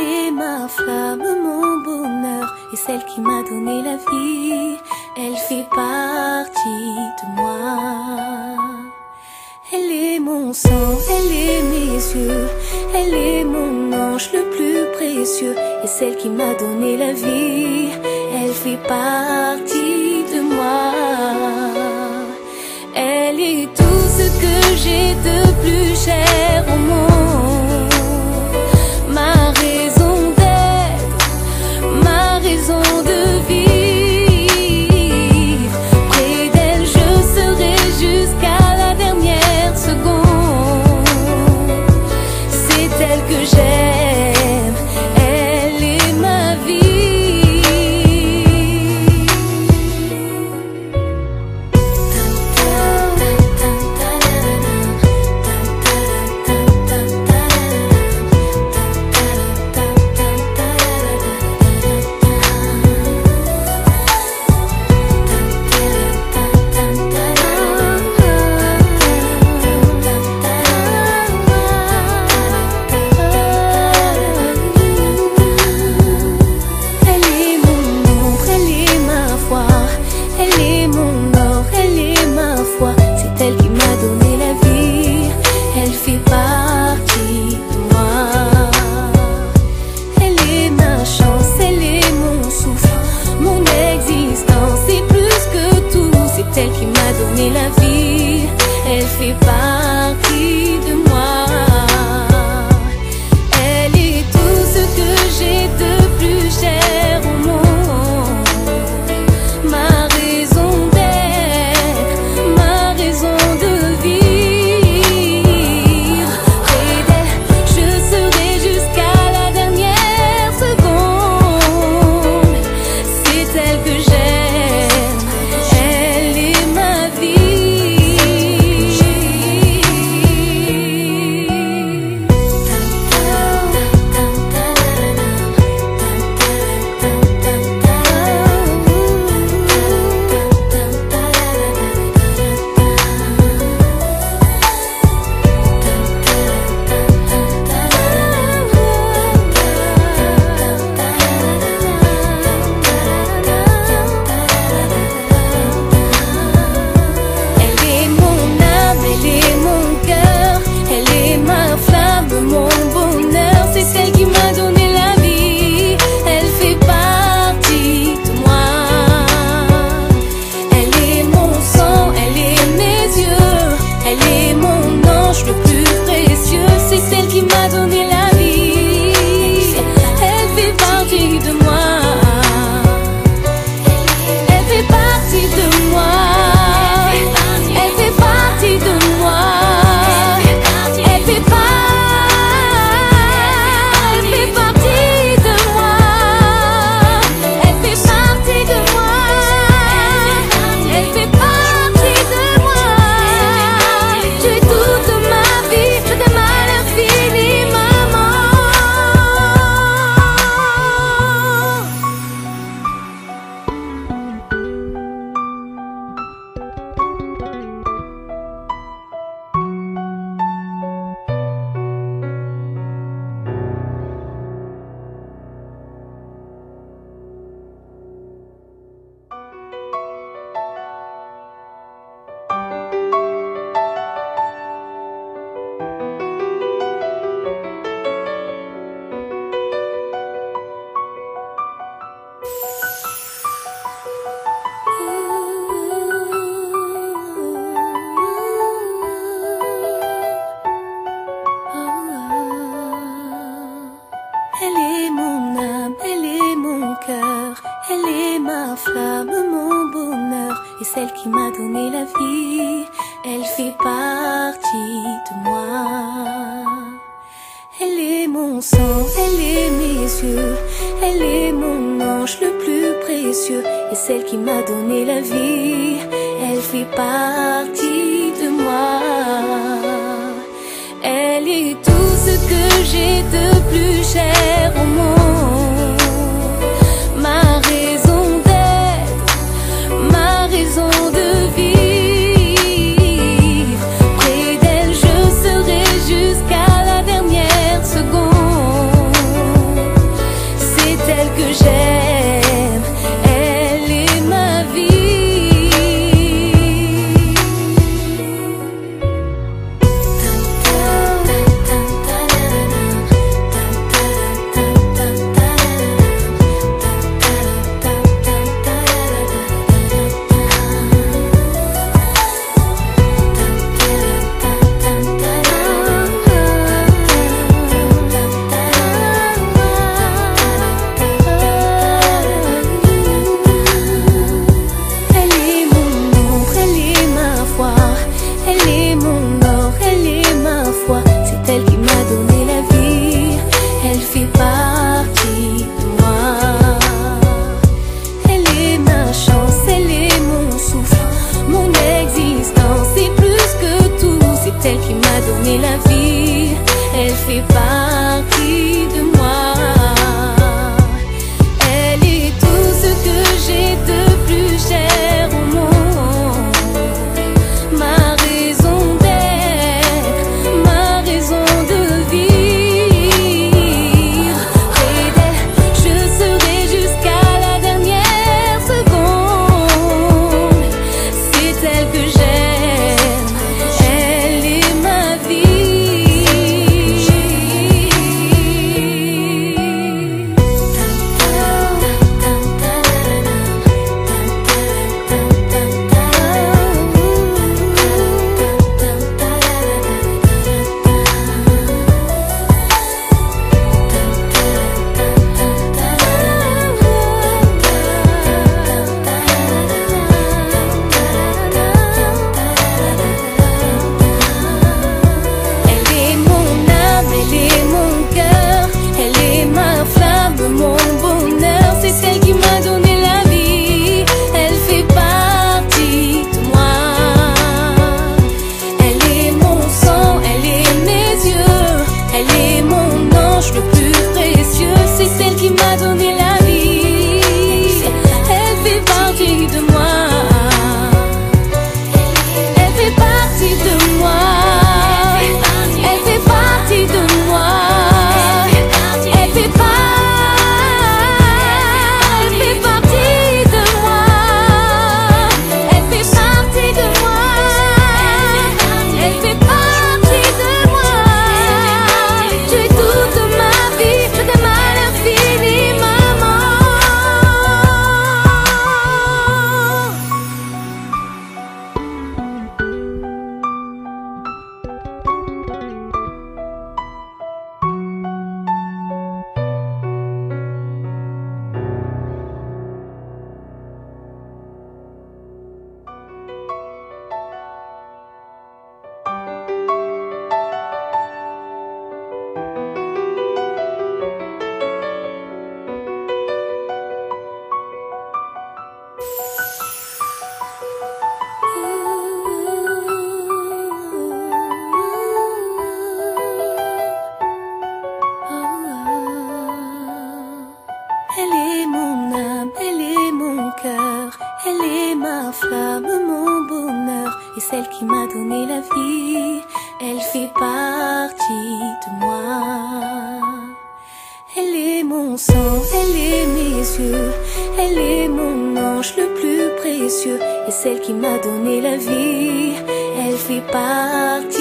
est ma flamme, mon bonheur, et celle qui m'a donné la vie. Elle fait partie de moi. Elle est mon sang, elle est mes yeux, elle est mon ange le plus précieux, et celle qui m'a donné la vie. Elle fait partie de moi. Elle est tout ce que j'ai de plus cher au monde. Ma raison d'être, ma raison de vivre. Près d'elle je serai jusqu'à la dernière seconde. C'est elle que j'aime, elle est ma vie. Celle qui m'a donné la vie, elle fait partie de moi. Elle est tout ce que j'ai de plus cher au monde. Ma raison d'être, ma raison de vivre. Près d'elle, je serai jusqu'à la dernière seconde. C'est elle que j'aime. Elle est ma flamme, mon bonheur, et celle qui m'a donné la vie. Elle fait partie de moi. Elle est mon sang, elle est mes yeux, elle est mon ange le plus précieux, et celle qui m'a donné la vie. Elle fait partie de moi. Elle est tout ce que j'ai de plus cher au monde. Ma raison d'être, ma raison de vivre. Près d'elle je serai jusqu'à la dernière seconde. j'aime, elle est ma vie. Celle qui m'a donné la vie, elle fait partie de moi. Elle est tout ce que j'ai de plus cher au monde. Ma raison d'être, ma raison de vivre. Près d'elle, je serai jusqu'à la dernière seconde. C'est elle que j'aime. Elle est mon âme, elle est mon cœur, elle est ma flamme, mon bonheur, et celle qui m'a donné la vie, elle fait partie de moi. Elle est mon sang, elle est mes yeux, elle est mon ange le plus précieux, et celle qui m'a donné la vie, elle fait partie